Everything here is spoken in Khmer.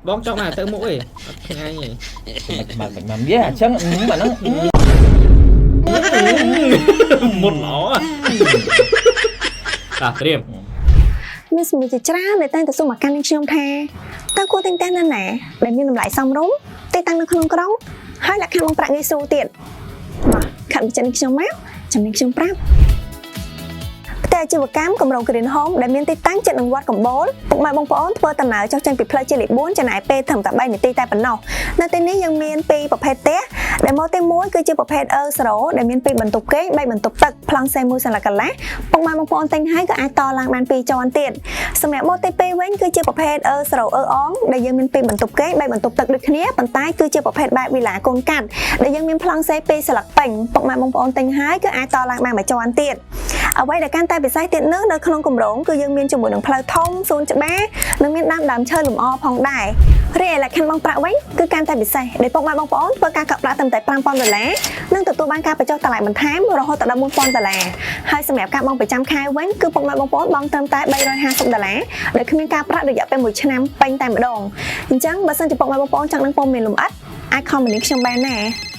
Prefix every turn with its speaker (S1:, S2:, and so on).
S1: bóng trong này tới mũi ngay nhỉ
S2: mà biết chẳng mà nó
S1: một ló à tiếp
S3: មានសម្លេងជាច្រើនដែលតែងតែសូមអាកាន់ខ្ញុំថាតើគួរតែងតែណាដែលមានតម្លៃសមរម្យតែតាំងនៅក្នុងក្រុងហើយលក្ខខណ្ឌបងប្រាក់ងាយស្រួលទៀតបាទខាត់វិចិត្រខ្ញុំមកចំណេញខ្ញុំប្រាប់តែអាជីវកម្មកម្រង Green Home ដែលមានទីតាំងជិតនឹងវត្តកំបូលពុកម៉ែបងប្អូនធ្វើដំណើរចុះចេញពីផ្លូវជាលេខ4ចំណាយពេលត្រឹមតែ3នាទីតែប៉ុណ្ណោះនៅទីនេះយើងមានពីរប្រភេទផ្ទះដែលមកទី1គឺជាប្រភេទ Earthro ដែលមានពីរបន្ទប់គេង3បន្ទប់ទឹកប្លង់សេមួយសន្លឹកកន្លះពុកម៉ែបងប្អូនទិញហើយក៏អាចតឡើងបាន2ជាន់ទៀតសម្រាប់មកទី2វិញគឺជាប្រភេទ Earthro អងដែលយើងមានពីរបន្ទប់គេង3បន្ទប់ទឹកដូចគ្នាប៉ុន្តែគឺជាប្រភេទបែបវិឡាកូនកាត់ដែលយើងមានប្លង់សេ2សន្លឹកពេញពុកម៉ែបងប្អូនទិញហើយក៏អាចតឡើងបាន1ជាន់ទៀតអ្វីដែលកាន់តែពិសេសទៀតនោះនៅក្នុងគម្រោងគឺយើងមានជាមួយនឹងផ្លូវធំសួនច្បារនិងមានដើមឈើលម្អផងដែររីឯលក្ខខណ្ឌបងប្រាក់វិញគឺកាន់តែពិសេសដែលពុកម៉ែបងប្អូនធ្វើការកាក់ប្រាក់ត្រឹមតែ$5,000និងទទួលបានការបញ្ចុះតម្លៃបន្ថែមរហូតដល់$4,000ហើយសម្រាប់ការបង់ប្រចាំខែវិញគឺពុកម៉ែបងប្អូនបង់ត្រឹមតែ$350ដែលគ្មានការប្រាក់រយៈពេល1ឆ្នាំពេញតែម្ដងអញ្ចឹងបើសិនជាពុកម៉ែបងប្អូនចង់នឹងព័ត៌មានលម្អិតអាចខមមិនខ្ញុំបានដែរ